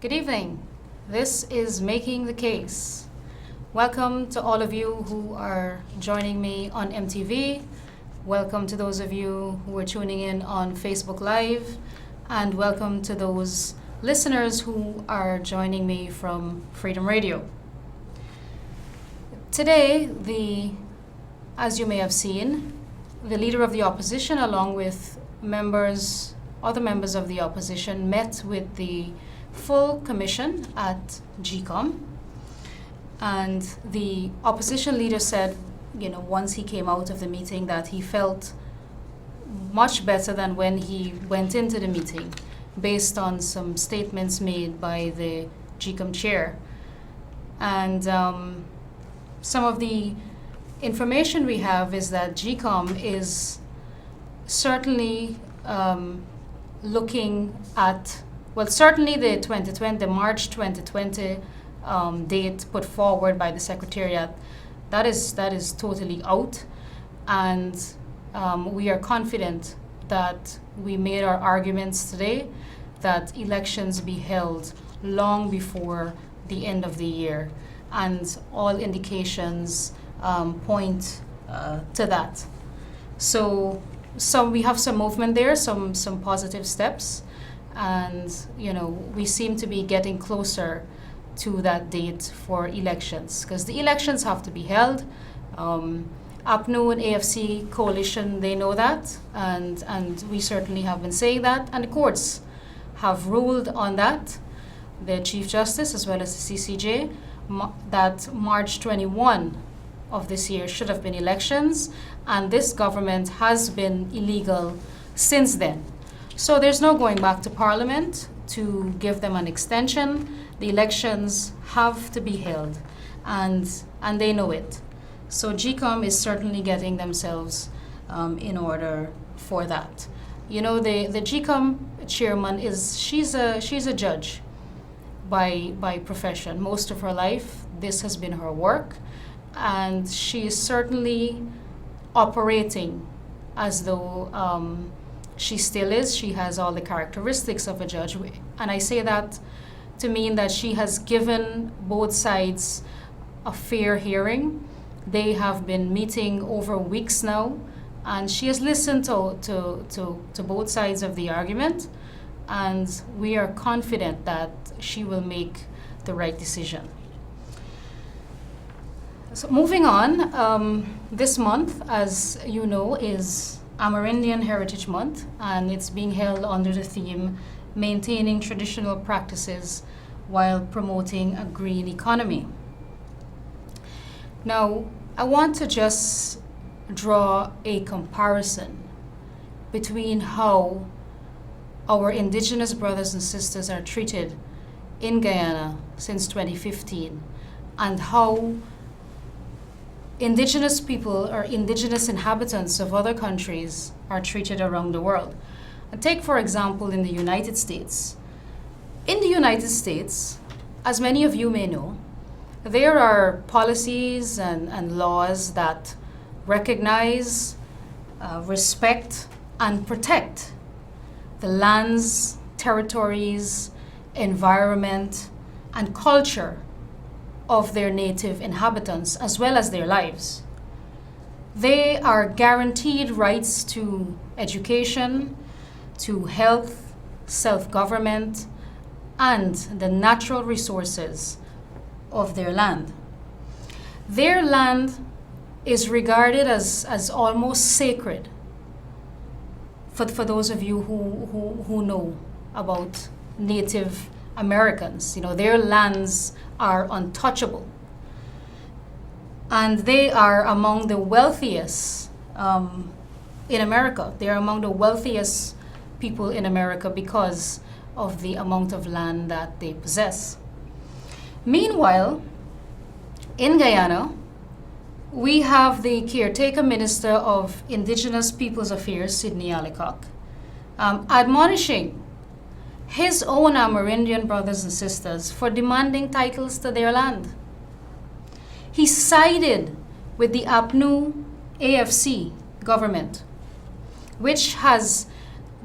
Good evening. This is Making the Case. Welcome to all of you who are joining me on MTV. Welcome to those of you who are tuning in on Facebook Live. And welcome to those listeners who are joining me from Freedom Radio. Today, as you may have seen, the leader of the opposition along with other members of the opposition met with the full commission at GCOM, and the opposition leader said, once he came out of the meeting that he felt much better than when he went into the meeting based on some statements made by the GCOM chair. And some of the information we have is that GCOM is certainly looking at certainly the March 2020 date put forward by the Secretariat, that is totally out. And we are confident that we made our arguments today that elections be held long before the end of the year. And all indications point to that. So we have some movement there, some positive steps. And, we seem to be getting closer to that date for elections, because the elections have to be held. APNU and AFC coalition, they know that, and we certainly have been saying that, and the courts have ruled on that, the Chief Justice as well as the CCJ, that March 21 of this year should have been elections, and this government has been illegal since then. So there's no going back to Parliament to give them an extension. The elections have to be held, and they know it. So GCOM is certainly getting themselves in order for that. The GCOM chairman she's a judge by profession. Most of her life, this has been her work, and she is certainly operating as though she still is. She has all the characteristics of a judge. And I say that to mean that she has given both sides a fair hearing. They have been meeting over weeks now, and she has listened to both sides of the argument, and we are confident that she will make the right decision. So moving on, this month, as you know, is Amerindian Heritage Month, and it's being held under the theme Maintaining Traditional Practices while Promoting a Green Economy. Now, I want to just draw a comparison between how our Indigenous brothers and sisters are treated in Guyana since 2015 and how Indigenous people or Indigenous inhabitants of other countries are treated around the world. And take, for example, in the United States. In the United States, as many of you may know, there are policies and laws that recognize, respect, and protect the lands, territories, environment, and culture of their native inhabitants, as well as their lives. They are guaranteed rights to education, to health, self-government, and the natural resources of their land. Their land is regarded as almost sacred for those of you who know about Native Americans. Their lands are untouchable. And they are among the wealthiest in America. They are among the wealthiest people in America because of the amount of land that they possess. Meanwhile, in Guyana, we have the caretaker Minister of Indigenous Peoples Affairs, Sidney Alicock, admonishing his own Amerindian brothers and sisters for demanding titles to their land. He sided with the APNU AFC government, which has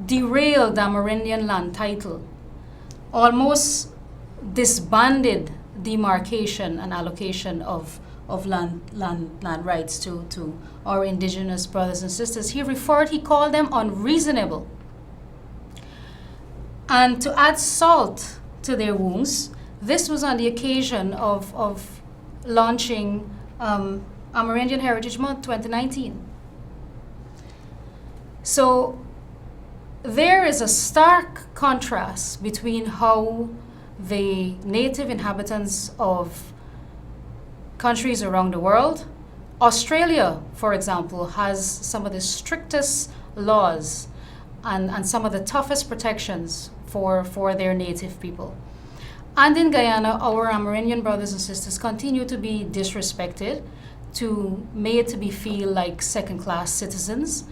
derailed the Amerindian land title almost disbanded demarcation and allocation of land rights to our indigenous brothers and sisters. He called them unreasonable. And to add salt to their wounds, this was on the occasion of launching Amerindian Heritage Month 2019. So there is a stark contrast between how the native inhabitants of countries around the world, Australia, for example, has some of the strictest laws and some of the toughest protections for their native people. And in Guyana, our Amerindian brothers and sisters continue to be disrespected, made to be feel like second-class citizens,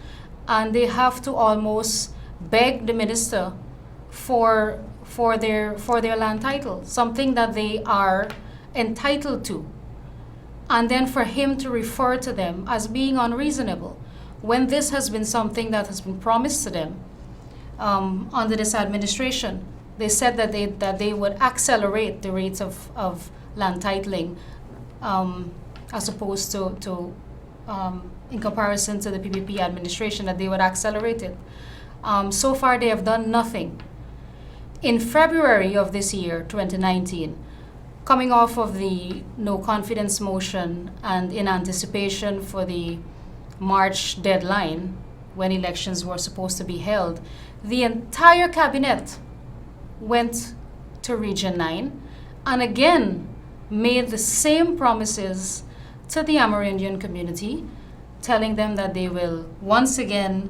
and they have to almost beg the minister for their land title, something that they are entitled to, and then for him to refer to them as being unreasonable, when this has been something that has been promised to them under this administration. They said that they would accelerate the rates of land titling, as opposed to in comparison to the PPP administration, that they would accelerate it. So far, they have done nothing. In February of this year, 2019, coming off of the no confidence motion and in anticipation for the March deadline, when elections were supposed to be held, the entire cabinet went to Region 9 and again made the same promises to the Amerindian community, telling them that they will once again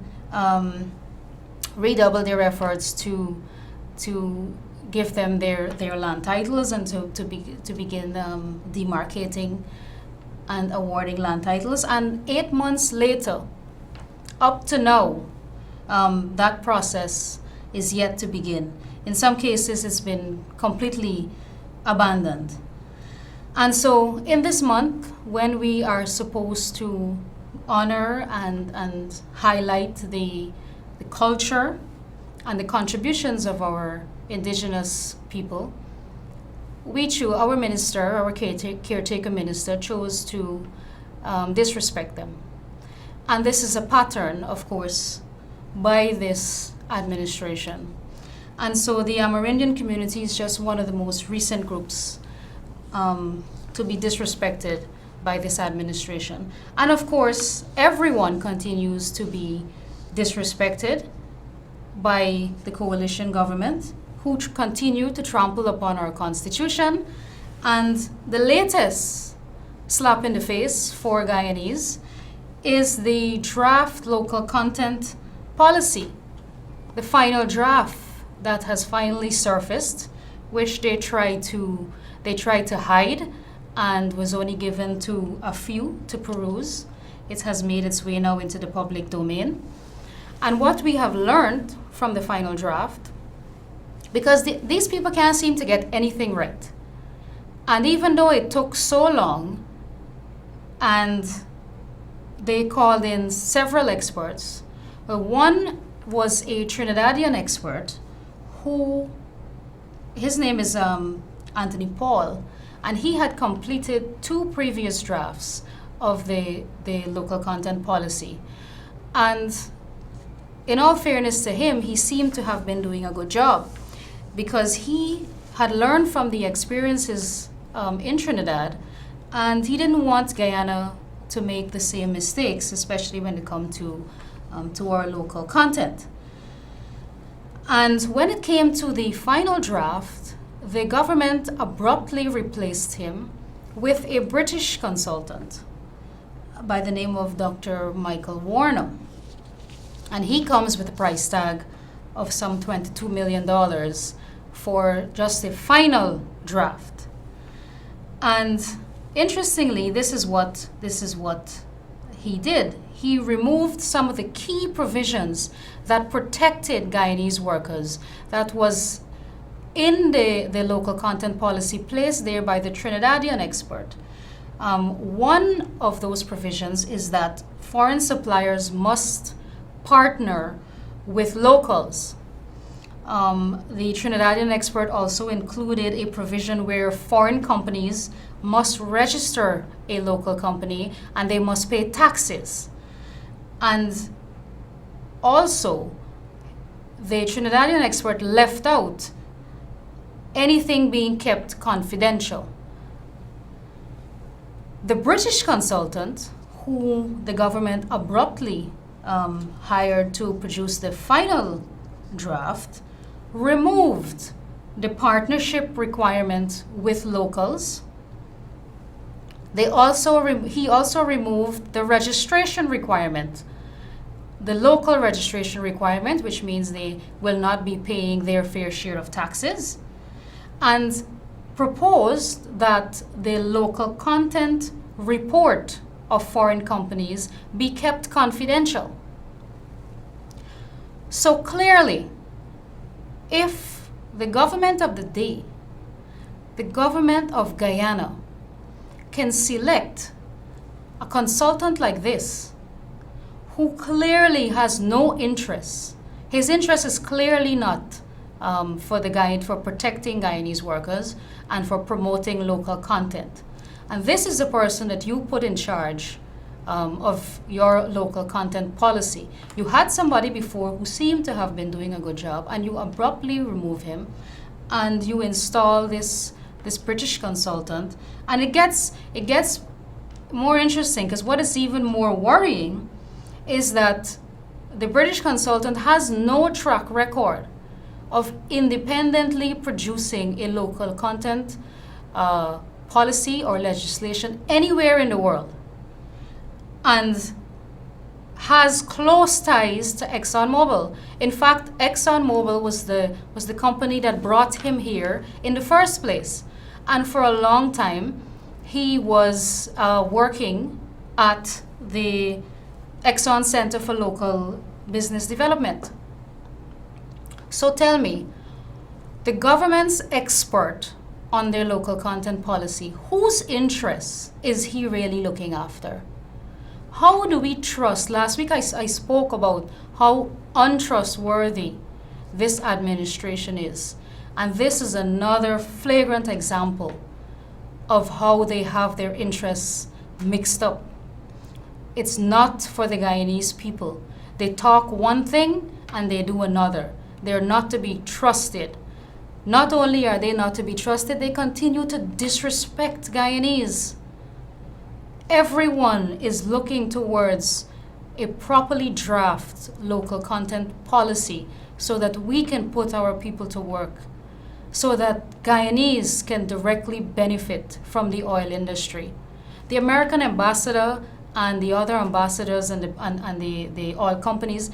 redouble their efforts to give them their land titles and to begin demarcating and awarding land titles. And 8 months later, up to now, that process is yet to begin. In some cases, it's been completely abandoned. And so in this month, when we are supposed to honor and highlight the culture and the contributions of our indigenous people, our minister, our caretaker minister, chose to disrespect them. And this is a pattern, of course, by this administration. And so the Amerindian community is just one of the most recent groups to be disrespected by this administration. And of course, everyone continues to be disrespected by the coalition government, who continue to trample upon our constitution. And the latest slap in the face for Guyanese is the draft local content policy, the final draft that has finally surfaced, which they tried to hide and was only given to a few to peruse. It has made its way now into the public domain. And what we have learned from the final draft, because these people can't seem to get anything right. And even though it took so long, and they called in several experts, one was a Trinidadian expert his name is Anthony Paul, and he had completed 2 previous drafts of the local content policy. And in all fairness to him, he seemed to have been doing a good job, because he had learned from the experiences in Trinidad, and he didn't want Guyana to make the same mistakes, especially when it comes to our local content. And when it came to the final draft, the government abruptly replaced him with a British consultant by the name of Dr. Michael Warner. And he comes with a price tag of some $22 million for just a final draft. And interestingly, this is what he did. He removed some of the key provisions that protected Guyanese workers, that was in the local content policy placed there by the Trinidadian expert. One of those provisions is that foreign suppliers must partner with locals. The Trinidadian expert also included a provision where foreign companies must register a local company and they must pay taxes. And also, the Trinidadian expert left out anything being kept confidential. The British consultant, who the government abruptly hired to produce the final draft, removed the partnership requirement with locals. He also removed the registration requirement, the local registration requirement, which means they will not be paying their fair share of taxes, and proposed that the local content report of foreign companies be kept confidential. So clearly, if the government of the day, the government of Guyana, can select a consultant like this, who clearly has no interest, his interest is clearly not for protecting Guyanese workers and for promoting local content. And this is the person that you put in charge of your local content policy. You had somebody before who seemed to have been doing a good job, and you abruptly remove him, and you install this British consultant. And it gets more interesting, because what is even more worrying is that the British consultant has no track record of independently producing a local content policy or legislation anywhere in the world, and has close ties to ExxonMobil. In fact, ExxonMobil was the company that brought him here in the first place. And for a long time, he was working at the Exxon Center for Local Business Development. So tell me, the government's expert on their local content policy, whose interests is he really looking after? How do we trust? Last week I spoke about how untrustworthy this administration is. And this is another flagrant example of how they have their interests mixed up. It's not for the Guyanese people. They talk one thing and they do another. They're not to be trusted. Not only are they not to be trusted, they continue to disrespect Guyanese. Everyone is looking towards a properly drafted local content policy so that we can put our people to work, so that Guyanese can directly benefit from the oil industry. The American ambassador and the other ambassadors and the oil companies,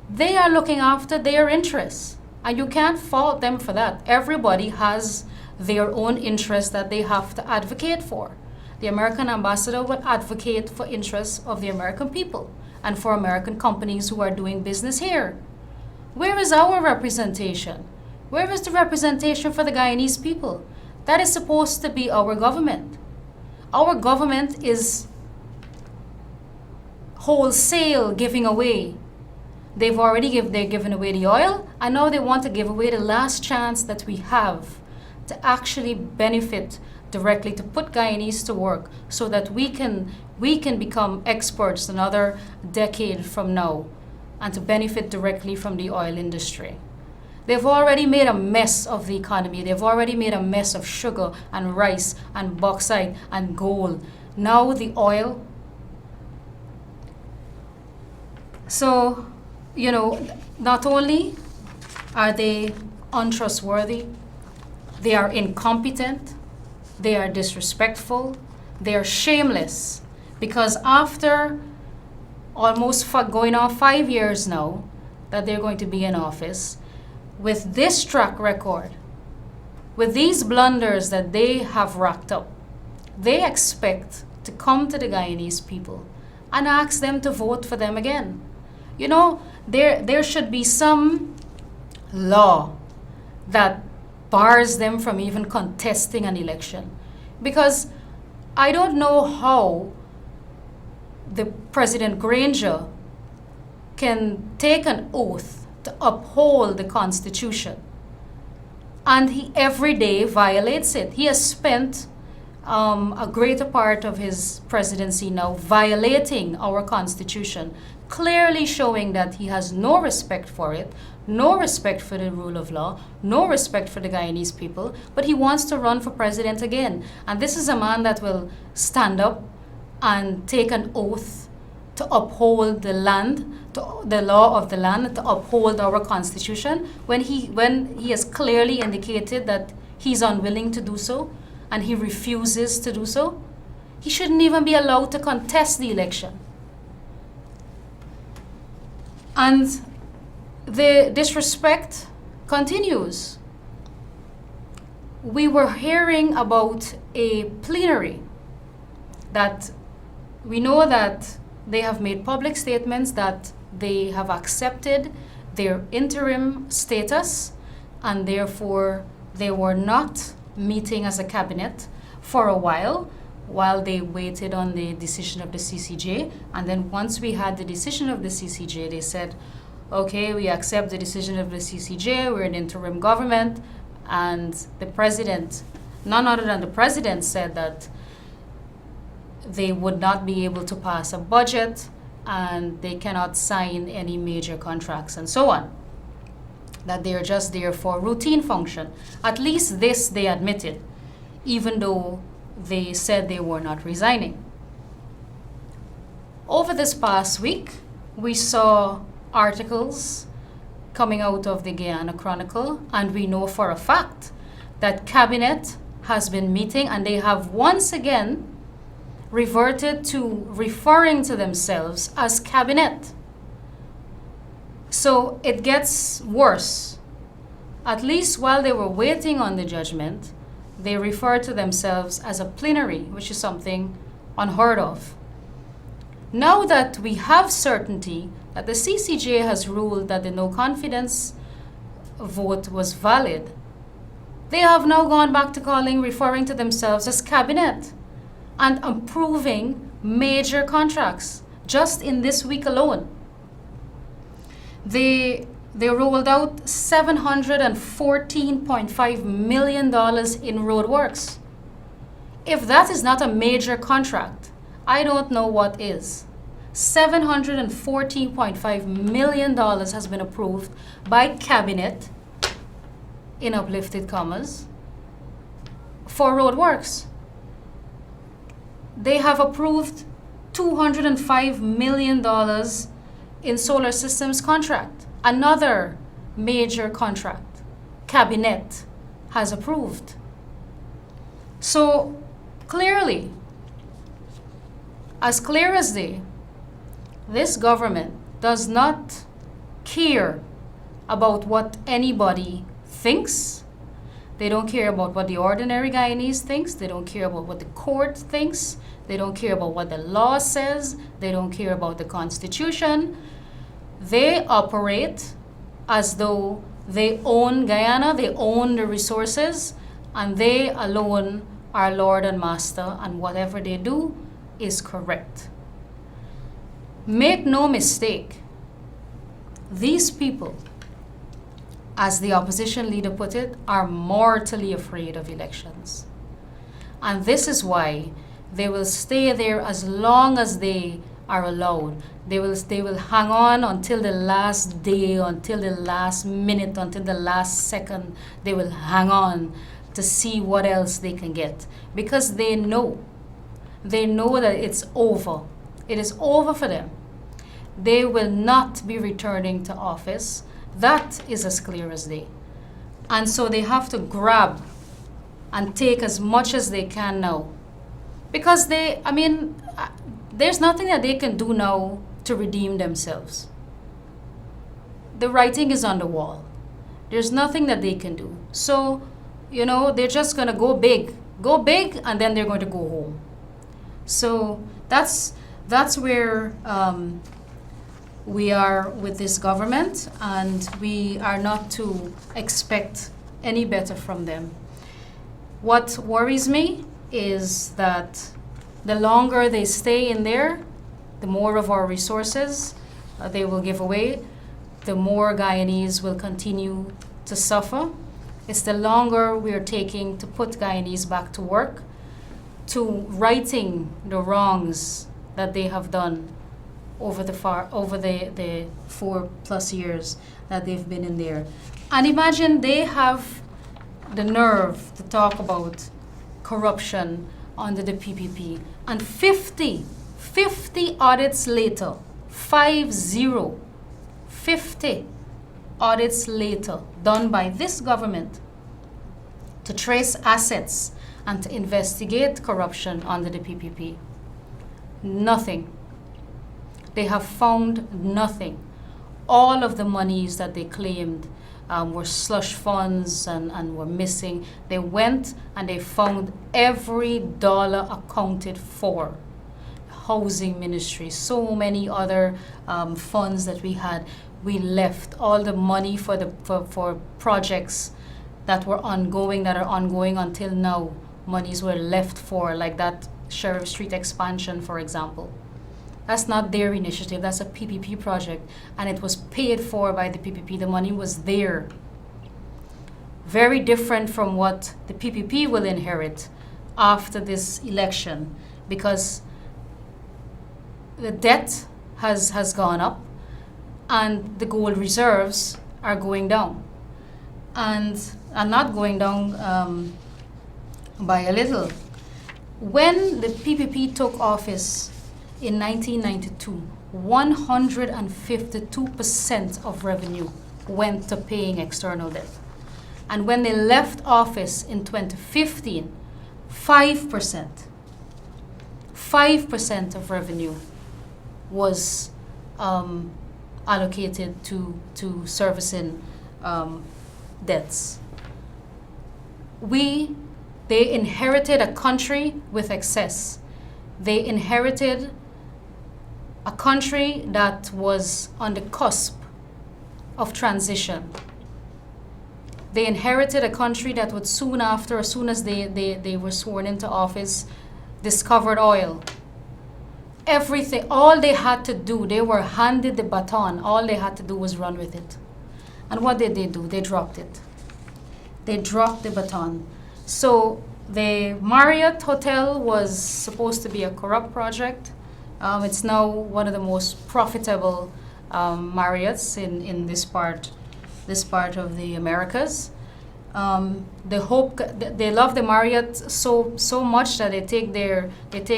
they are looking after their interests. And you can't fault them for that. Everybody has their own interests that they have to advocate for. The American ambassador will advocate for interests of the American people and for American companies who are doing business here. Where is our representation? Where is the representation for the Guyanese people? That is supposed to be our government. Our government is wholesale giving away. They've given away the oil, and now they want to give away the last chance that we have to actually benefit directly, to put Guyanese to work so that we can become experts another decade from now and to benefit directly from the oil industry. They've already made a mess of the economy. They've already made a mess of sugar and rice and bauxite and gold. Now the oil. So, not only are they untrustworthy, they are incompetent, they are disrespectful, they are shameless, because after almost going on 5 years now that they're going to be in office, with this track record, with these blunders that they have racked up, they expect to come to the Guyanese people and ask them to vote for them again. There should be some law that bars them from even contesting an election. Because I don't know how the President Granger can take an oath to to uphold the Constitution. And he every day violates it. He has spent a greater part of his presidency now violating our Constitution, clearly showing that he has no respect for it, no respect for the rule of law, no respect for the Guyanese people, but he wants to run for president again. And this is a man that will stand up and take an oath to uphold the land, to the law of the land, to uphold our Constitution, when he has clearly indicated that he's unwilling to do so and he refuses to do so. He shouldn't even be allowed to contest the election. And the disrespect continues. We were hearing about a plenary that we know that they have made public statements that they have accepted their interim status, and therefore they were not meeting as a cabinet for a while they waited on the decision of the CCJ. And then once we had the decision of the CCJ, they said, okay, we accept the decision of the CCJ, we're an interim government. And the president, none other than the president, said that they would not be able to pass a budget and they cannot sign any major contracts and so on. That they're just there for routine function. At least this they admitted, even though they said they were not resigning. Over this past week, we saw articles coming out of the Guyana Chronicle, and we know for a fact that cabinet has been meeting, and they have once again reverted to referring to themselves as cabinet. So it gets worse. At least while they were waiting on the judgment, they refer to themselves as a plenary, which is something unheard of. Now that we have certainty that the CCJ has ruled that the no confidence vote was valid, they have now gone back to referring to themselves as cabinet and approving major contracts just in this week alone. They rolled out $714.5 million in roadworks. If that is not a major contract, I don't know what is. $714.5 million has been approved by cabinet, in uplifted commas, for roadworks. They have approved $205 million in solar systems contract, another major contract cabinet has approved. So clearly, as clear as day, this government does not care about what anybody thinks. They don't care about what the ordinary Guyanese thinks. They don't care about what the court thinks. They don't care about what the law says. They don't care about the Constitution. They operate as though they own Guyana, they own the resources, and they alone are Lord and Master, and whatever they do is correct. Make no mistake, these people, as the opposition leader put it, are mortally afraid of elections. And this is why they will stay there as long as they are allowed. They will hang on until the last day, until the last minute, until the last second. They will hang on to see what else they can get. Because they know that it's over. It is over for them. They will not be returning to office. That is as clear as day. And so they have to grab and take as much as they can now. Because there's nothing that they can do now to redeem themselves. The writing is on the wall. There's nothing that they can do. So, they're just going to go big, and then they're going to go home. So that's where we are with this government, and we are not to expect any better from them. What worries me is that the longer they stay in there, the more of our resources they will give away. the more Guyanese will continue to suffer. It's the longer we are taking to put Guyanese back to work, to righting the wrongs that they have done over the 4+ years that they've been in there. And imagine they have the nerve to talk about corruption under the PPP. And 50 audits later, 50 audits later, done by this government to trace assets and to investigate corruption under the PPP. Nothing. They have found nothing. All of the monies that they claimed were slush funds and were missing. They went and they found every dollar accounted for. Housing Ministry, so many other funds that we had. We left all the money for projects that were ongoing, that are ongoing until now. Monies were left for, like that Sheriff Street expansion, for example. That's not their initiative, that's a PPP project, and it was paid for by the PPP. The money was there. Very different from what the PPP will inherit after this election, because the debt has gone up and the gold reserves are going down, and not going down by a little. When the PPP took office in 1992, 152% of revenue went to paying external debt. And when they left office in 2015, 5% of revenue was allocated to servicing debts. They inherited a country with excess. They inherited a country that was on the cusp of transition. They inherited a country that would soon after, as soon as they were sworn into office, discovered oil. Everything, all they had to do, they were handed the baton, all they had to do was run with it. And what did they do? They dropped it. They dropped the baton. So the Marriott Hotel was supposed to be a corrupt project. It's now one of the most profitable Marriotts in this part of the Americas. They love the Marriott so much that they take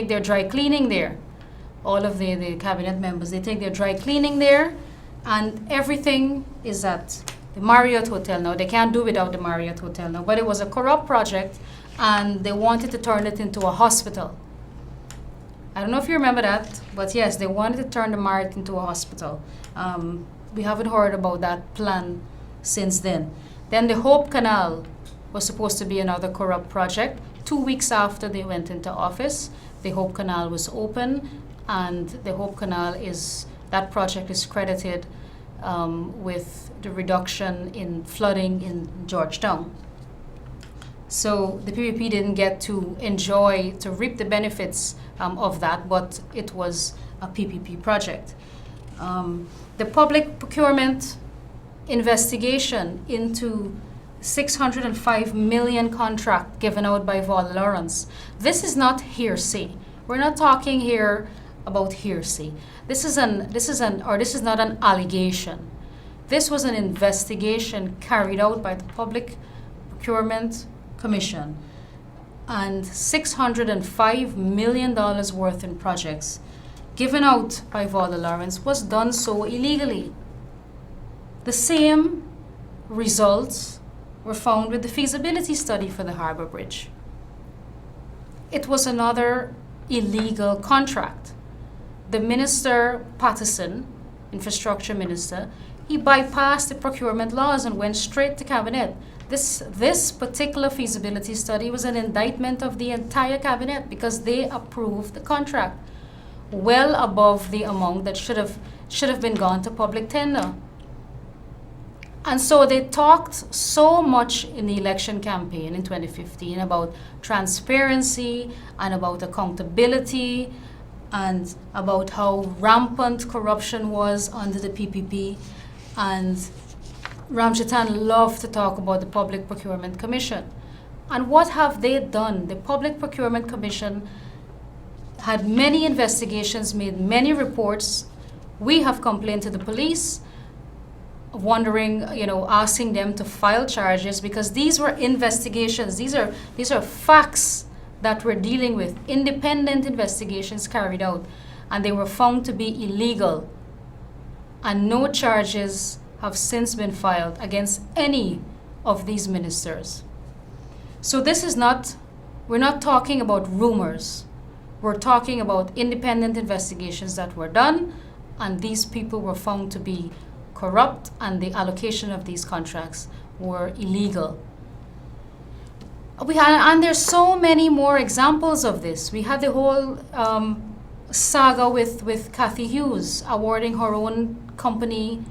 their dry cleaning there. All of the cabinet members, they take their dry cleaning there, and everything is at the Marriott Hotel now. They can't do without the Marriott Hotel now, but it was a corrupt project, and they wanted to turn it into a hospital. I don't know if you remember that, but yes, they wanted to turn the Marriott into a hospital. We haven't heard about that plan since then. Then the Hope Canal was supposed to be another corrupt project. 2 weeks after they went into office, the Hope Canal was open, and the Hope Canal that project is credited with the reduction in flooding in Georgetown. So the PPP didn't get to reap the benefits of that, but it was a PPP project. The public procurement investigation into $605 million contract given out by Val Lawrence. This is not hearsay. We're not talking here about hearsay. This is not an allegation. This was an investigation carried out by the Public Procurement Commission, and $605 million worth in projects given out by Val Lawrence was done so illegally. The same results were found with the feasibility study for the Harbor Bridge. It was another illegal contract. The Minister Patterson, Infrastructure Minister, he bypassed the procurement laws and went straight to cabinet. This particular feasibility study was an indictment of the entire cabinet because they approved the contract well above the amount that should have been gone to public tender. And so they talked so much in the election campaign in 2015 about transparency and about accountability and about how rampant corruption was under the PPP. And Ramchitan loved to talk about the Public Procurement Commission. And what have they done? The Public Procurement Commission had many investigations, made many reports. We have complained to the police, wondering, asking them to file charges, because these were investigations. These are facts that we're dealing with, independent investigations carried out, and they were found to be illegal. And no charges have since been filed against any of these ministers. So we're not talking about rumors. We're talking about independent investigations that were done, and these people were found to be corrupt, and the allocation of these contracts were illegal. And there's so many more examples of this. We had the whole saga with Cathy Hughes awarding her own company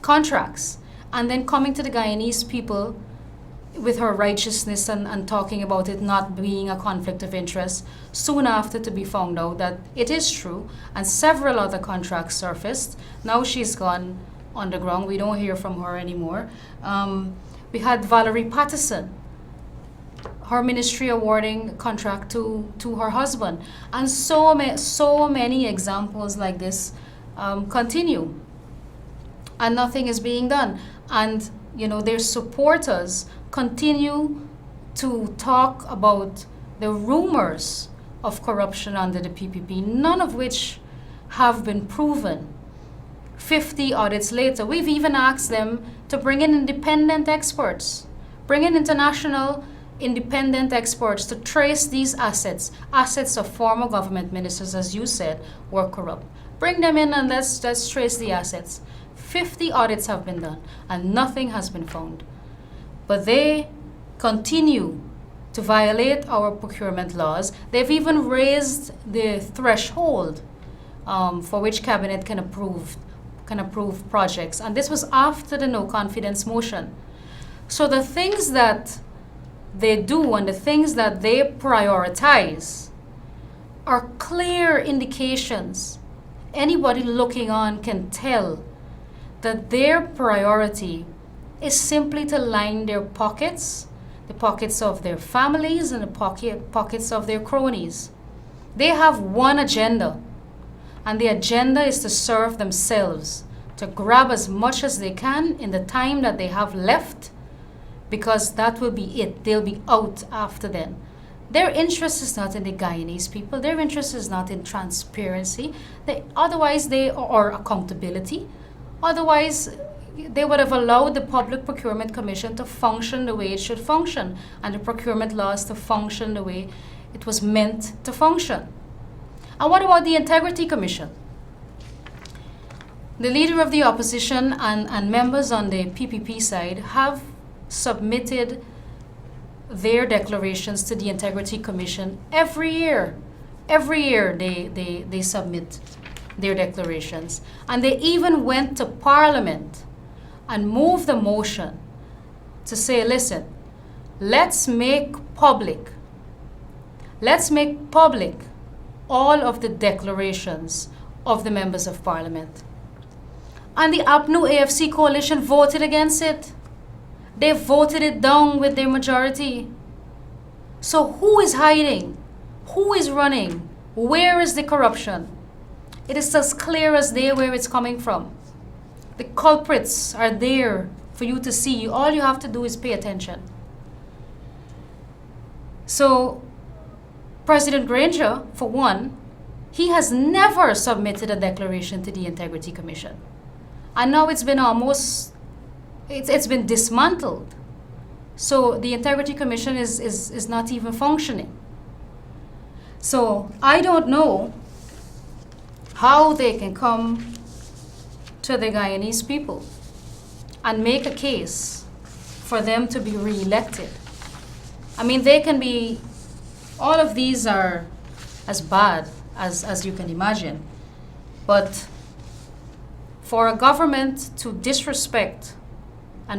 contracts, and then coming to the Guyanese people with her righteousness and talking about it not being a conflict of interest, soon after to be found out that it is true, and several other contracts surfaced. Now she's gone underground. We don't hear from her anymore. We had Valerie Patterson, her ministry awarding a contract to her husband. And so many examples like this continue. And nothing is being done. And, their supporters continue to talk about the rumors of corruption under the PPP, none of which have been proven. 50 audits later, we've even asked them to bring in independent experts, bring in international independent experts to trace these assets of former government ministers, as you said, were corrupt. Bring them in and let's trace the assets. 50 audits have been done and nothing has been found. But they continue to violate our procurement laws. They've even raised the threshold for which cabinet can approve projects. And this was after the no confidence motion. So the things that they do and the things that they prioritize are clear indications. Anybody looking on can tell that their priority is simply to line their pockets, the pockets of their families and the pockets of their cronies. They have one agenda, and the agenda is to serve themselves, to grab as much as they can in the time that they have left, because that will be it. They'll be out after then. Their interest is not in the Guyanese people. Their interest is not in transparency. Or accountability. Otherwise, they would have allowed the Public Procurement Commission to function the way it should function, and the procurement laws to function the way it was meant to function. And what about the Integrity Commission? The leader of the opposition and members on the PPP side have submitted their declarations to the Integrity Commission every year. Every year they submit their declarations. And they even went to Parliament and moved a motion to say, listen, let's make public all of the declarations of the members of Parliament. And the APNU AFC coalition voted against it. They voted it down with their majority. So who is hiding? Who is running? Where is the corruption? It is as clear as day where it's coming from. The culprits are there for you to see. All you have to do is pay attention. So President Granger, for one, he has never submitted a declaration to the Integrity Commission. And now it's been it's been dismantled. So the Integrity Commission is not even functioning. So I don't know how they can come to the Guyanese people and make a case for them to be re-elected. I mean, they can be, all of these are as bad as you can imagine. But for a government to disrespect a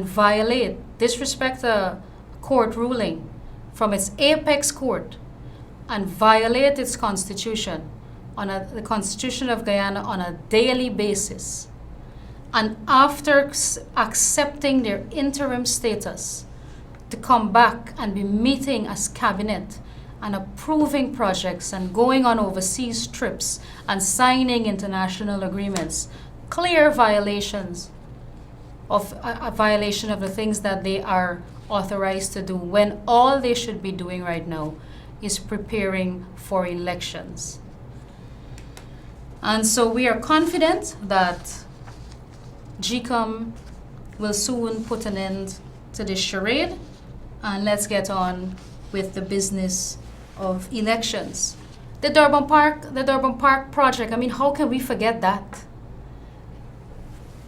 court ruling from its apex court and violate its constitution, the Constitution of Guyana on a daily basis, and after accepting their interim status, to come back and be meeting as cabinet and approving projects and going on overseas trips and signing international agreements, clear violations of a violation of the things that they are authorized to do, when all they should be doing right now is preparing for elections. And so we are confident that GCOM will soon put an end to this charade, and let's get on with the business of elections. The Durban Park project, I mean, how can we forget that?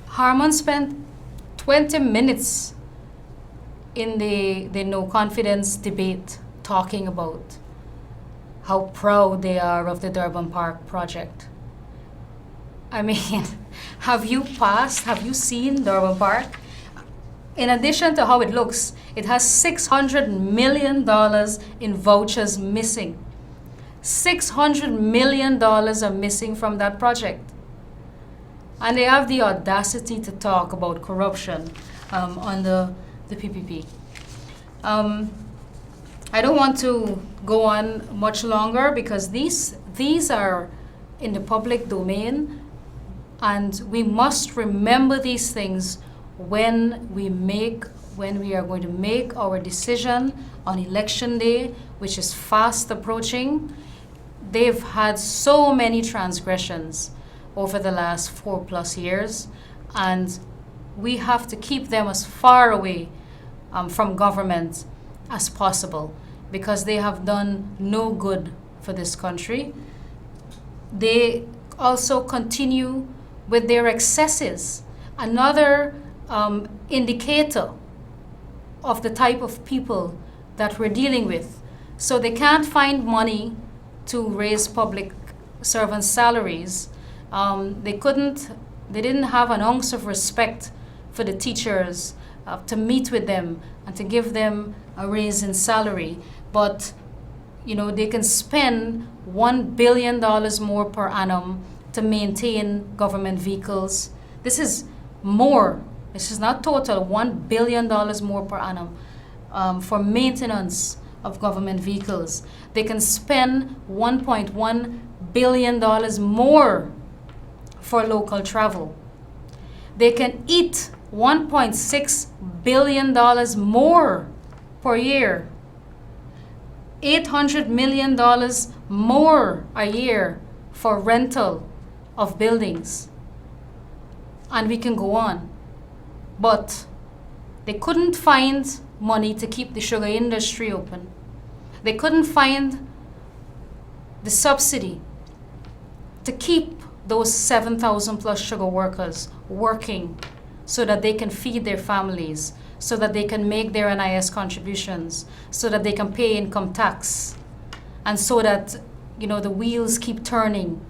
Harmon spent 20 minutes in the no confidence debate talking about how proud they are of the Durban Park project. I mean, have you seen Durban Park? In addition to how it looks, it has $600 million in vouchers missing. $600 million are missing from that project. And they have the audacity to talk about corruption under the PPP. I don't want to go on much longer because these are in the public domain, and we must remember these things when we are going to make our decision on election day, which is fast approaching. They've had so many transgressions over the last 4+ years, and we have to keep them as far away from government as possible, because they have done no good for this country. They also continue with their excesses. Another indicator of the type of people that we're dealing with. So they can't find money to raise public servants' salaries. They didn't have an ounce of respect for the teachers, to meet with them and to give them a raise in salary. But they can spend $1 billion more per annum to maintain government vehicles. This is more. This is not total. $1 billion more per annum for maintenance of government vehicles. They can spend $1.1 billion more for local travel. They can eat $1.6 billion more per year. $800 million more a year for rental of buildings. And we can go on. But they couldn't find money to keep the sugar industry open. They couldn't find the subsidy to keep those 7,000 plus sugar workers working so that they can feed their families, so that they can make their NIS contributions, so that they can pay income tax, and so that the wheels keep turning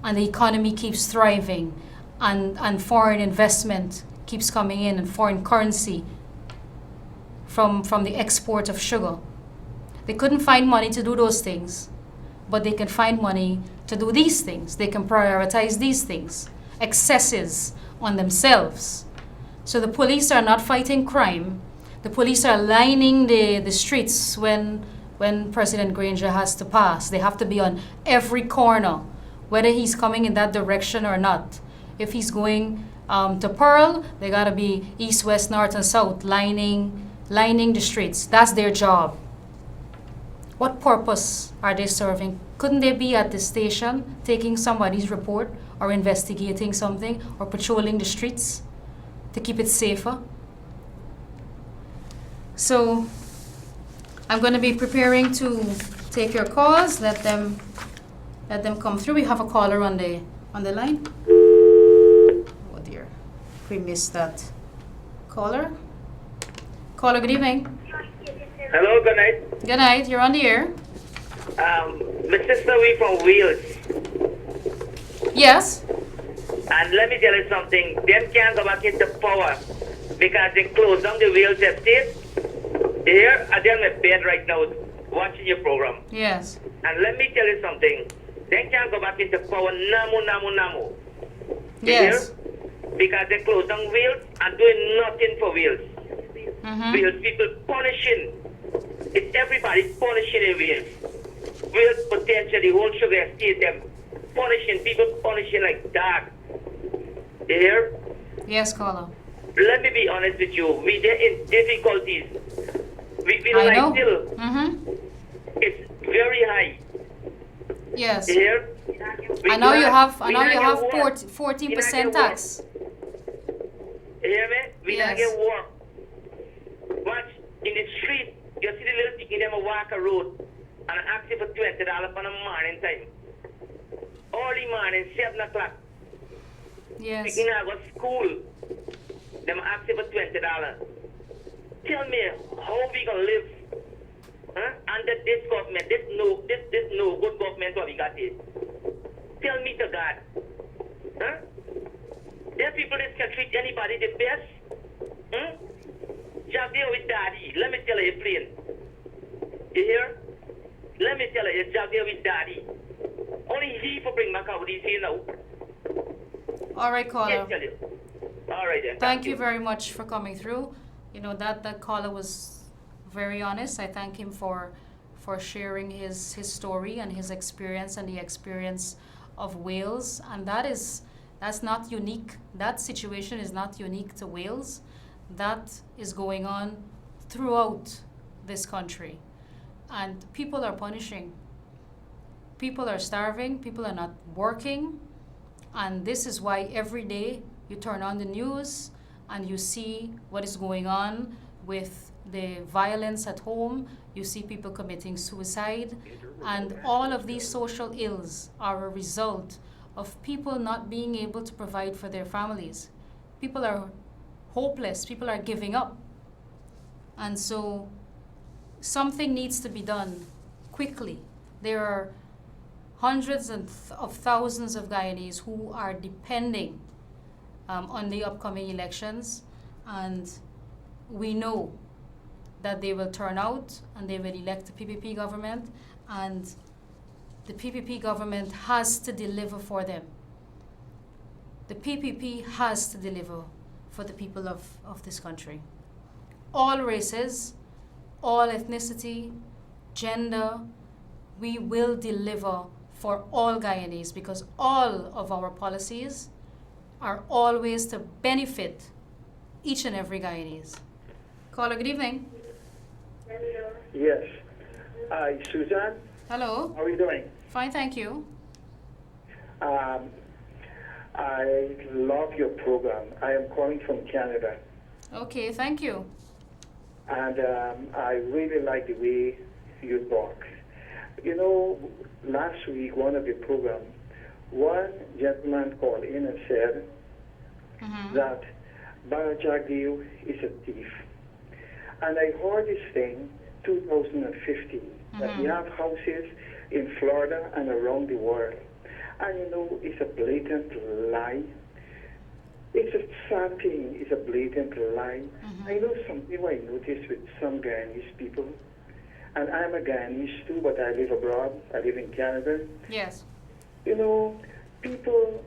and the economy keeps thriving, and foreign investment keeps coming in, and foreign currency from the export of sugar. They couldn't find money to do those things, but they can find money to do these things. They can prioritize these things, excesses on themselves. So the police are not fighting crime. The police are lining the streets when President Granger has to pass. They have to be on every corner, whether he's coming in that direction or not. If he's going to Pearl, they gotta be east, west, north, and south, lining the streets. That's their job. What purpose are they serving? Couldn't they be at the station taking somebody's report or investigating something or patrolling the streets to keep it safer? So I'm going to be preparing to take your calls. Let them come through. We have a caller on the line. Oh dear, we missed that caller. Caller, good evening. Hello, good night. Good night. You're on the air. My sister, we from Wales. Yes. And let me tell you something. Them can't go back into power because they closed down the Wales estate. They're on my bed right now watching your program. Yes. And let me tell you something. They can't go back into power. Namu. Yes. Hear? because they close down Wales and doing nothing for Wales. Wales people punishing. It's everybody punishing in Wales. Wales potentially whole sugar estate them punishing people punishing like that. You hear? Yes, caller. Let me be honest with you. We are in difficulties. We feel I like know. still it's very high. Yes. You hear? I know you have 14% We not get tax. You hear me? We Yes. not get work. Watch in the street, you see the little thing in them walk a road and ask you for $20 on a morning time. Early morning, 7 o'clock. Yes. Picking out of school. Them ask you for $20. Tell me how we gonna live under this government, this no good government what we got here. Tell me to God. There people that can treat anybody the best. Just deal with daddy. Let me tell you plain. You hear? Let me tell you, just deal with daddy. Only he for bring back out what he's here now. All right, caller. Yes, tell you. All right then. Thank you very much for coming through. You know, that caller was very honest. I thank him for sharing his story and his experience and the experience of Wales. And that's not unique. That situation is not unique to Wales. That is going on throughout this country. And people are punishing. People are starving. People are not working. And this is why every day you turn on the news and you see what is going on with the violence at home. You see people committing suicide. And all of these social ills are a result of people not being able to provide for their families. People are hopeless. People are giving up. And so something needs to be done quickly. There are hundreds of thousands of Guyanese who are depending on the upcoming elections, and we know that they will turn out and they will elect the PPP government, and the PPP government has to deliver for them. The PPP has to deliver for the people of this country. All races, all ethnicity, gender, we will deliver for all Guyanese because all of our policies are always to benefit each and every Guyanese. Caller, good evening. Yes. Hi, Susan. Hello. How are you doing? Fine, thank you. I love your program. I am calling from Canada. Okay, thank you. And I really like the way you talk. You know, last week, one of your programs, one gentleman called in and said that Barajagdeo is a thief. And I heard this thing 2015, that we have houses in Florida and around the world. And you know, it's a blatant lie. It's a sad thing, it's a blatant lie. I know something I noticed with some Guyanese people, and I'm a Guyanese too, but I live abroad, I live in Canada. Yes. You know, people,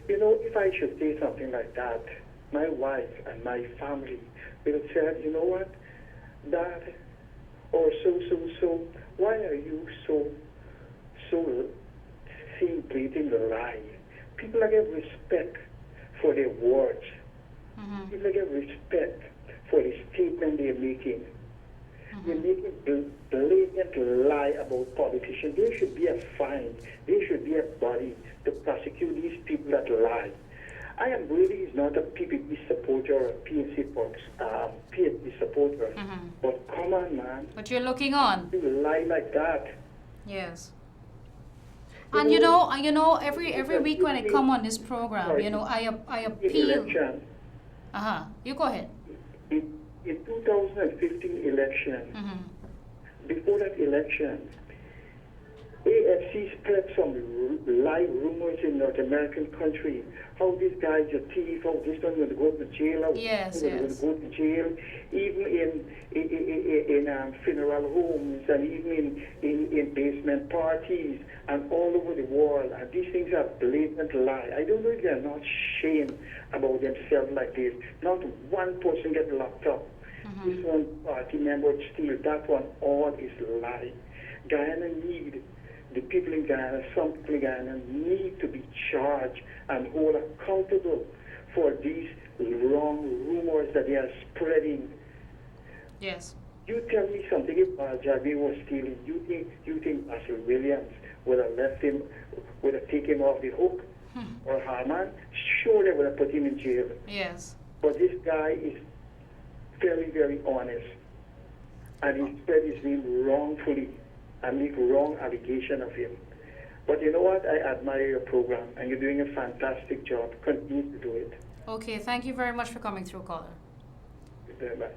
you know, if I should say something like that, my wife and my family will say, you know what, Dad, or so, why are you so saying blatant lie? People are getting respect for their words. People get respect for the statement they're making. They're making blatant lie about politicians. There should be a fine. There should be a body to prosecute these people that lie. I am really not a PPP supporter or a PNC supporter. But come on, man. But you're looking on. You lie like that. Yes. And you know, every week when I come on this program, you know, I appeal. Election. You go ahead. In 2015 election, before that election, UFC spread some live rumors in North American country. How this guy's a thief, how this one going to go to jail, how Yes, this one going yes. to go to jail, even in funeral homes and even in basement parties and all over the world. And these things are blatant lie. I don't know if they're not ashamed about themselves like this. Not one person gets locked up. This one party member steal, that one all is lie. Guyana need, the people in Guyana, some people in Guyana need to be charged and hold accountable for these wrong rumors that they are spreading. Yes. You tell me something if Javi was stealing. You think Marshall Williams would have left him, would have taken him off the hook? Or Harman? Sure, they would have put him in jail. Yes. But this guy is very, very honest. And he spread his name wrongfully and make wrong allegation of him. But you know what? I admire your program, and you're doing a fantastic job. Continue to do it. Okay, thank you very much for coming through, caller. Bye.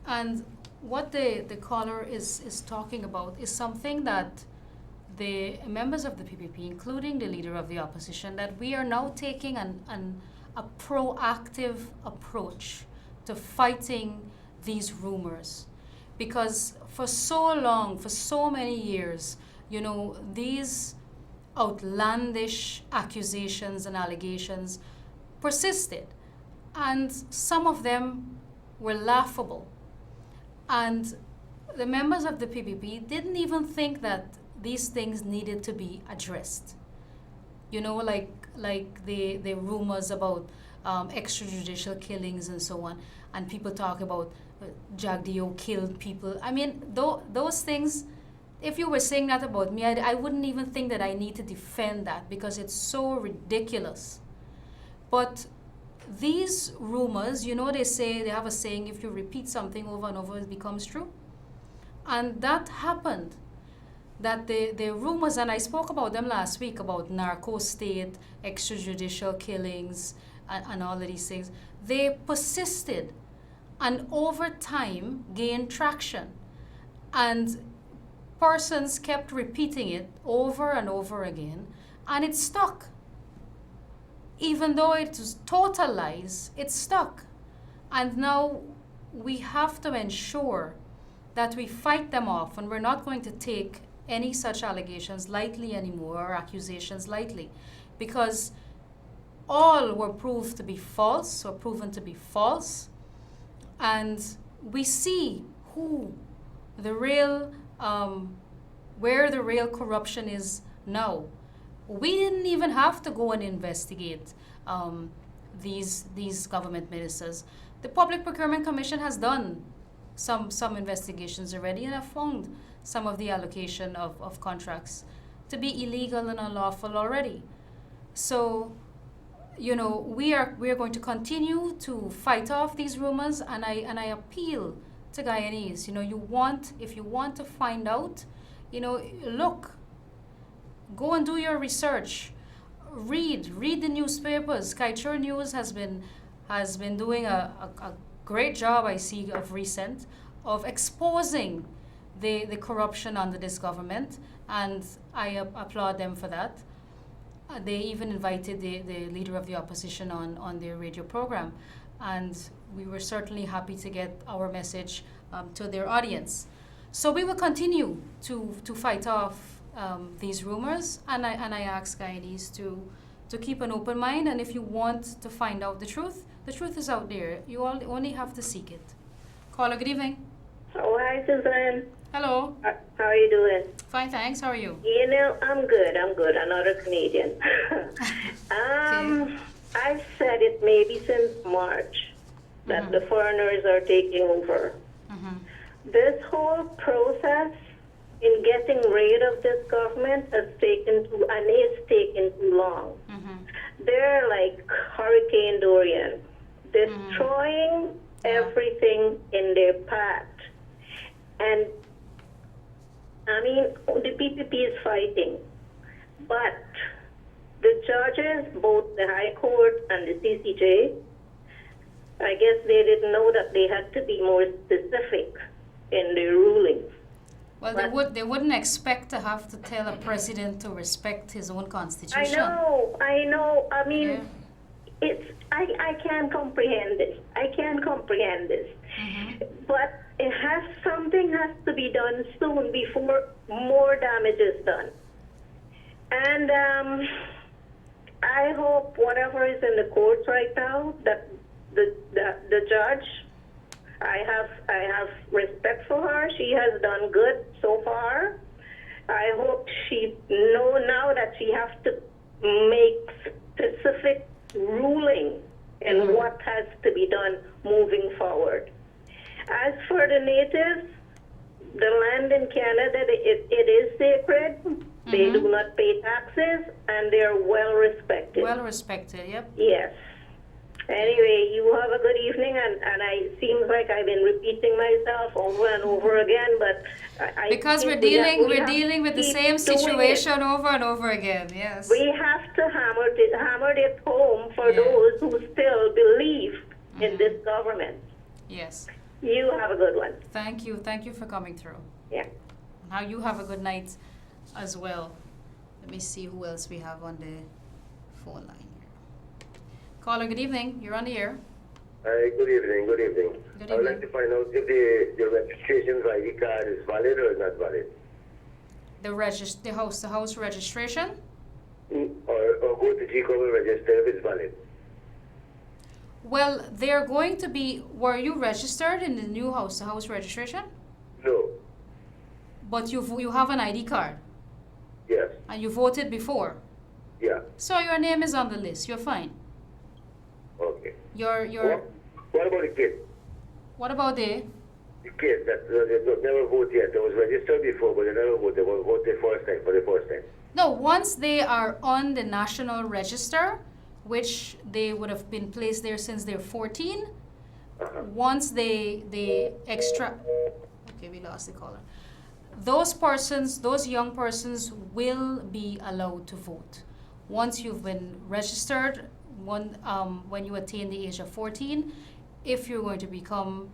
And what the caller is talking about is something that the members of the PPP, including the leader of the opposition, that we are now taking a proactive approach to fighting these rumors. Because for so long, for so many years, you know, these outlandish accusations and allegations persisted. And some of them were laughable. And the members of the PPP didn't even think that these things needed to be addressed. You know, like the rumors about extrajudicial killings and so on. And people talk about Jagdeo killed people. I mean, those things, if you were saying that about me, I wouldn't even think that I need to defend that because it's so ridiculous. But these rumors, you know, they have a saying, if you repeat something over and over, it becomes true. And that happened. That the rumors, and I spoke about them last week, about narco state, extrajudicial killings, and all of these things, they persisted and over time gained traction. And persons kept repeating it over and over again, and it stuck. Even though it was total lies, it stuck. And now we have to ensure that we fight them off, and we're not going to take any such allegations lightly anymore, or accusations lightly, because all were proved to be false, or proven to be false, and we see who the real, where the real corruption is now. We didn't even have to go and investigate these government ministers. The Public Procurement Commission has done some investigations already and have found some of the allocation of contracts to be illegal and unlawful already. So, you know, we are going to continue to fight off these rumors, and I appeal to Guyanese. You know, if you want to find out, you know, look, go and do your research, read the newspapers. Kaichur News has been doing a great job, I see, of recent, of exposing the corruption under this government, and I applaud them for that. They even invited the leader of the opposition on their radio program, and we were certainly happy to get our message to their audience. So we will continue to fight off these rumors, and I ask Guyanese to keep an open mind, and if you want to find out the truth is out there. You all only have to seek it. Caller, good evening. Oh, hi, Susan. Hello. How are you doing? Fine, thanks. How are you? You know, I'm good. Another Canadian. Okay. I've said it maybe since March that the foreigners are taking over. This whole process in getting rid of this government has taken too long. They're like Hurricane Dorian, destroying everything in their path. And I mean, the PPP is fighting, but the judges, both the High Court and the CCJ, I guess they didn't know that they had to be more specific in their rulings. Well, they wouldn't expect to have to tell a president to respect his own constitution. I know. I mean, Yeah. I can't comprehend this. But something has to be done soon before more damage is done. And I hope whatever is in the courts right now, that the judge, I have respect for her. She has done good so far. I hope she know now that she has to make specific ruling in what has to be done moving forward. As for the natives, the land in Canada, it is sacred. They do not pay taxes, and they are well respected. Well respected, yep. Yes. Anyway, you have a good evening, and it seems like I've been repeating myself over and over again, but because we're dealing with the same situation over and over again. Yes. We have to hammer it home for those who still believe in this government. Yes. You have a good one. Thank you for coming through. Yeah. Now you have a good night as well. Let me see who else we have on the phone line here. Caller, good evening. You're on the air. Hi, good evening. Good I would evening. like to find out if the registration ID card is valid or not valid. The house registration. Or go to G-Cover register if it's valid. Well, they're going to be. Were you registered in the new house registration? No. But you have an ID card Yes. and you voted before, Yeah. so your name is on the list. You're fine. Okay. Your What about the kid? What about the? The kid that never voted yet. They was registered before, but they never voted. They will vote for the first time. No, once they are on the national register, which they would have been placed there since they're 14, once they extra. Okay, we lost the caller. Those young persons will be allowed to vote. Once you've been registered, when you attain the age of 14, if you're going to become,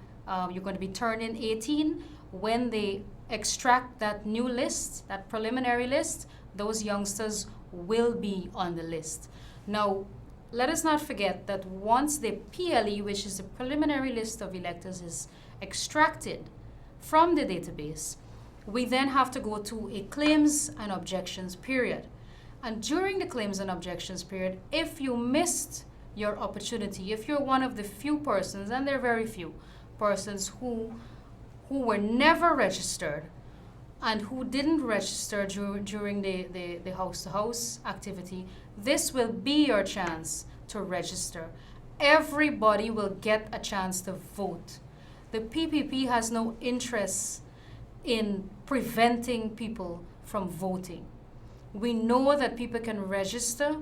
you're going to be turning 18, when they extract that new list, that preliminary list, those youngsters will be on the list. Now, let us not forget that once the PLE, which is the preliminary list of electors, is extracted from the database, we then have to go to a claims and objections period. And during the claims and objections period, if you missed your opportunity, if you're one of the few persons, and there are very few persons who were never registered and who didn't register during the house-to-house activity, this will be your chance to register. Everybody will get a chance to vote. The PPP has no interest in preventing people from voting. We know that people can register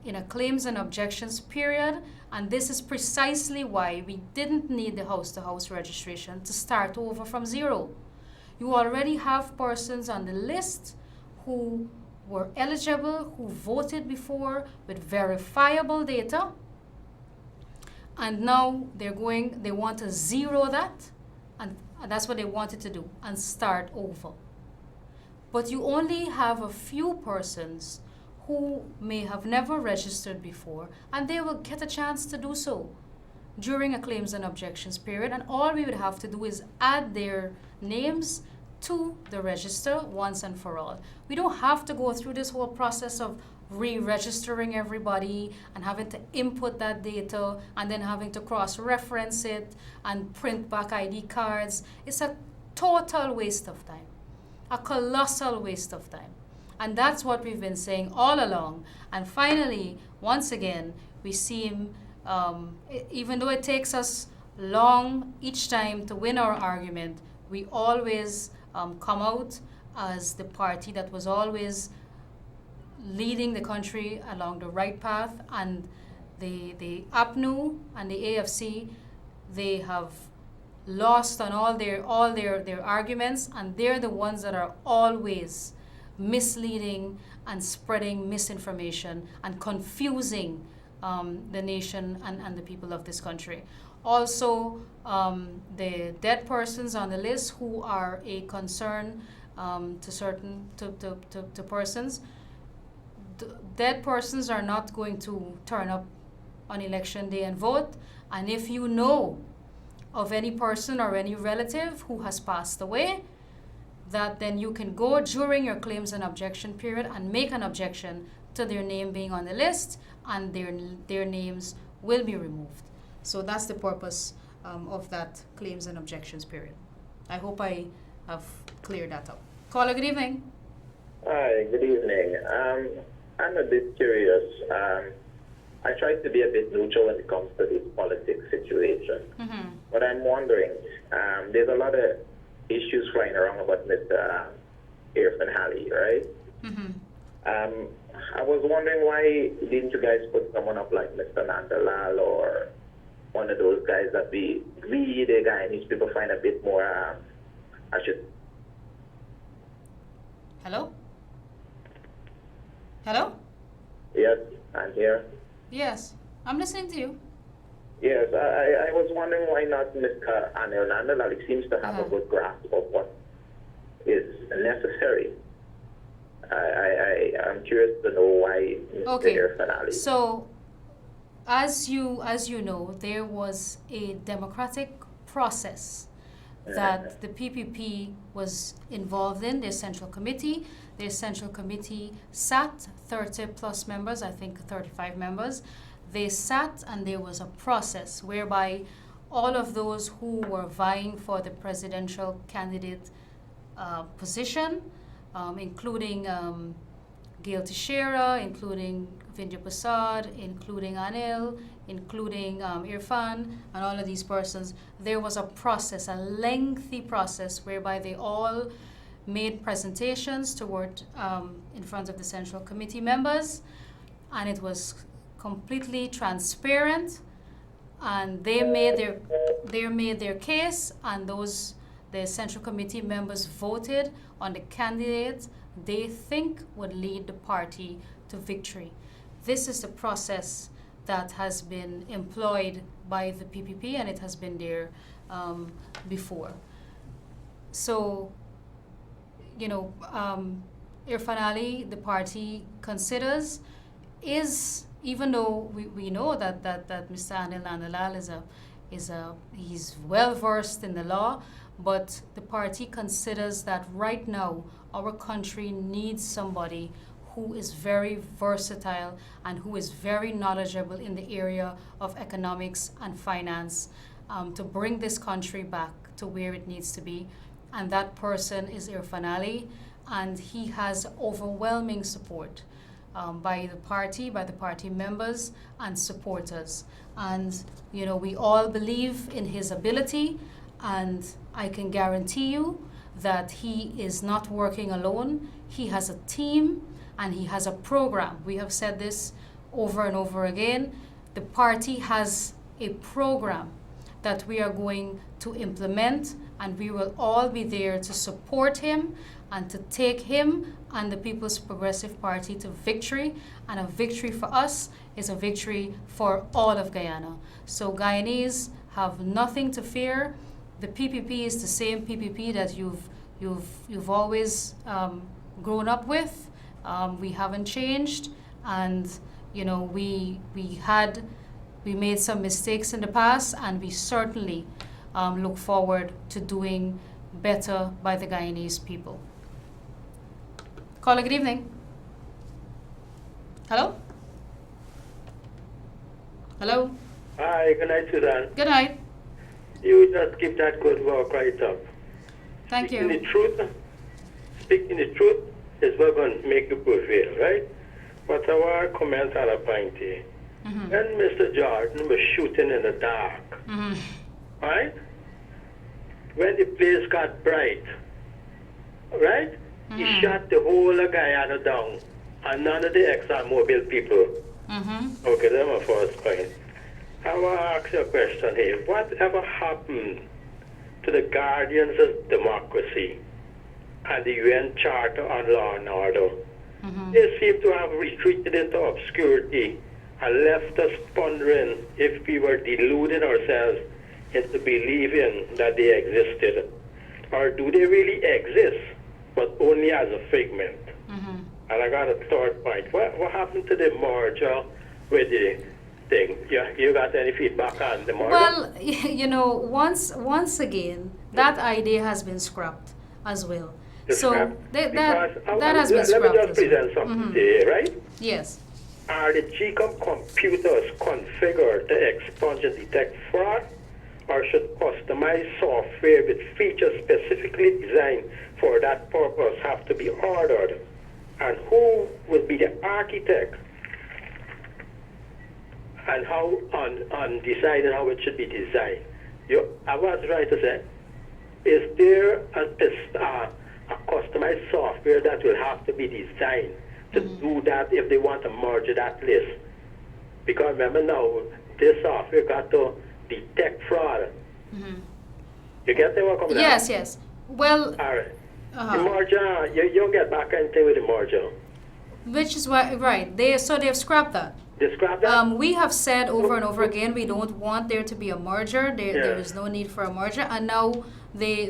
in a claims and objections period, and this is precisely why we didn't need the house-to-house registration to start over from zero. You already have persons on the list who were eligible, who voted before with verifiable data, and now they want to zero that, and that's what they wanted to do, and start over. But you only have a few persons who may have never registered before, and they will get a chance to do so during a claims and objections period, and all we would have to do is add their names to the register once and for all. We don't have to go through this whole process of re-registering everybody and having to input that data and then having to cross-reference it and print back ID cards. It's a total waste of time, a colossal waste of time. And that's what we've been saying all along. And finally, once again, we seem, even though it takes us long each time to win our argument, we always come out as the party that was always leading the country along the right path. And the APNU and the AFC, they have lost on all their arguments, and they're the ones that are always misleading and spreading misinformation and confusing the nation and the people of this country. Also, the dead persons on the list who are a concern to certain to persons. Dead persons are not going to turn up on election day and vote. And if you know of any person or any relative who has passed away, that then you can go during your claims and objection period and make an objection to their name being on the list, and their names will be removed. So that's the purpose of that claims and objections period. I hope I have cleared that up. Caller, good evening. Hi, good evening. I'm a bit curious. I try to be a bit neutral when it comes to this politics situation. Mm-hmm. But I'm wondering, there's a lot of issues flying around about Mr. Irfan Ali, right? Mm-hmm. I was wondering, why didn't you guys put someone up like Mr. Nandalal or one of those guys that the Guyanese people find a bit more, Hello? Hello? Yes, I'm here. Yes, I'm listening to you. Yes, I was wondering why not Mr. Anil Nandalal. He seems to have a good grasp of what is necessary. I'm curious to know why Mr. Irfan Ali. So, as you know, there was a democratic process that the PPP was involved in, their central committee. Their central committee sat, 30 plus members, I think 35 members. They sat and there was a process whereby all of those who were vying for the presidential candidate position, including Gail Teixeira, including Vindhya Prasad, including Anil, including Irfan, and all of these persons, there was a process, a lengthy process, whereby they all made presentations toward in front of the Central Committee members, and it was completely transparent, and they made their case, and the Central Committee members voted on the candidate they think would lead the party to victory. This is the process that has been employed by the PPP, and it has been there before. So, Irfan Ali, the party considers, even though we know that Mr. Anil Nandalal he's well versed in the law, but the party considers that right now our country needs somebody who is very versatile and who is very knowledgeable in the area of economics and finance to bring this country back to where it needs to be. And that person is Irfan Ali, and he has overwhelming support by the party members and supporters. And, we all believe in his ability, and I can guarantee you that he is not working alone. He has a team and he has a program. We have said this over and over again. The party has a program that we are going to implement, and we will all be there to support him and to take him and the People's Progressive Party to victory. And a victory for us is a victory for all of Guyana. So Guyanese have nothing to fear. The PPP is the same PPP that you've always grown up with. We haven't changed, and we made some mistakes in the past, and we certainly look forward to doing better by the Guyanese people. Caller, good evening. Hello? Hello? Hi, good night, Susan. Good night. You just keep that good work right up. Thank you. Speaking the truth is what going to make you prevail, right? But I want to comment on a point here. Mm-hmm. When Mr. Jordan was shooting in the dark, Mm-hmm. right? When the place got bright, right? Mm-hmm. He shot the whole of Guyana down, and none of the ExxonMobil people. Mm-hmm. Okay, that's my first point. I want to ask you a question here. Whatever happened to the guardians of democracy and the UN Charter on Law and Order? Mm-hmm. They seem to have retreated into obscurity and left us pondering if we were deluding ourselves into believing that they existed. Or do they really exist, but only as a figment. And I got a third point. What happened to the merger with the thing? You got any feedback on the merger? Well, once again, that idea has been scrapped as well. So that has been scrapped. Let me just present something to you, right? Yes. Are the GCOM computers configured to expunge and detect fraud, or should customized software with features specifically designed for that purpose have to be ordered? And who will be the architect? And how on deciding how it should be designed? I was trying to say, is there a customized software that will have to be designed to do that if they want to merge that list? Because remember now, this software got to detect fraud. You get what I'm coming Yes, yes. Well, all right. The merger, you get back into with the merger. Which is why, right? They've scrapped that. They scrapped that? We have said over and over again we don't want there to be a merger. There is no need for a merger, and now the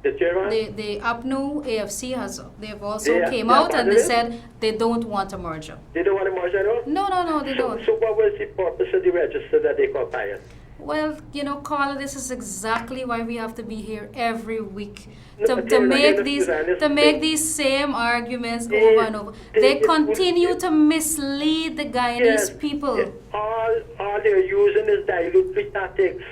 APNU AFC they've also came out and they said they don't want a merger. They don't want a merger at all? No, they don't. So what was the purpose of the register that they compiled? Well, Carla, this is exactly why we have to be here every week to make these same arguments over and over. They continue to mislead the Guyanese people. All they're using is dilatory tactics,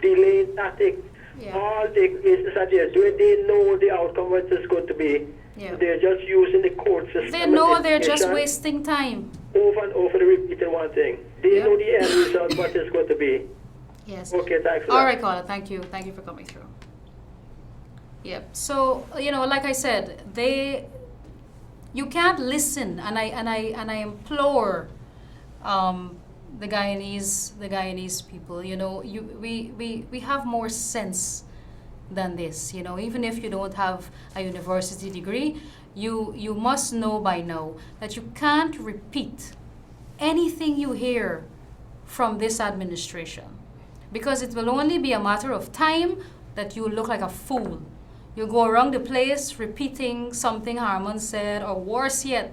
delaying tactics. Yeah. All the cases that they're doing, they know the outcome what it's going to be. Yeah. They're just using the court system. They know they're just wasting time. Over and over, they repeating one thing. They know the end result, what it's going to be. Yes. Okay, thanks. All right, Carla. Thank you for coming through. Yep. So like I said, you can't listen, and I implore the Guyanese people. We have more sense than this. Even if you don't have a university degree, you must know by now that you can't repeat anything you hear from this administration. Because it will only be a matter of time that you look like a fool. You go around the place repeating something Harmon said, or worse yet,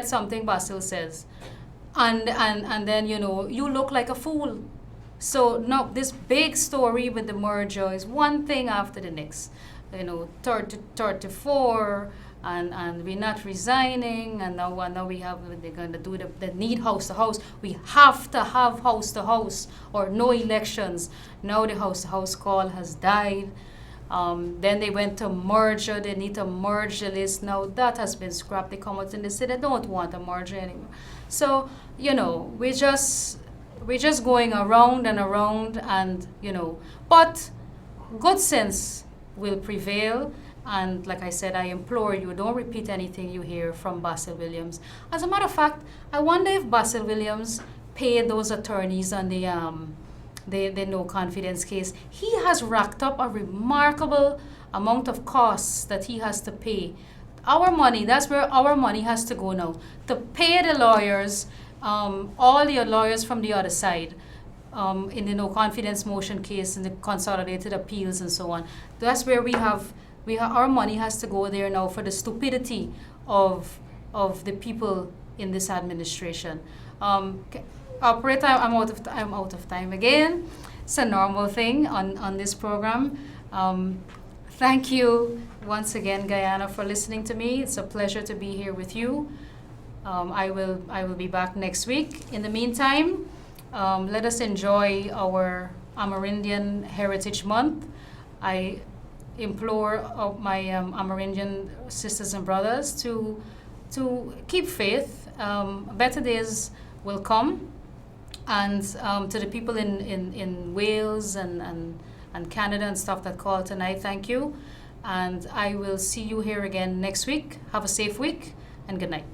something Basil says. And then, you look like a fool. So, no, this big story with the merger is one thing after the next. 34, and we're not resigning, and now they're going to do the need house to house. We have to have house to house or no elections. Now the house to house call has died. Then they went to merger. They need to merge the list. Now that has been scrapped. They come out and they say they don't want a merger anymore. So we're just going around and around, and but good sense will prevail. And like I said, I implore you, don't repeat anything you hear from Basil Williams. As a matter of fact, I wonder if Basil Williams paid those attorneys on the no confidence case. He has racked up a remarkable amount of costs that he has to pay. Our money, that's where our money has to go now, to pay the lawyers, all the lawyers from the other side, in the no confidence motion case, in the consolidated appeals and so on. That's where our money has to go there now for the stupidity of the people in this administration. Operator, I'm out of time again. It's a normal thing on this program. Thank you once again, Guyana, for listening to me. It's a pleasure to be here with you. I will be back next week. In the meantime, let us enjoy our Amerindian Heritage Month. I implore my Amerindian sisters and brothers to keep faith. Better days will come. And to the people in Wales and Canada and stuff that called tonight, thank you. And I will see you here again next week. Have a safe week, and good night.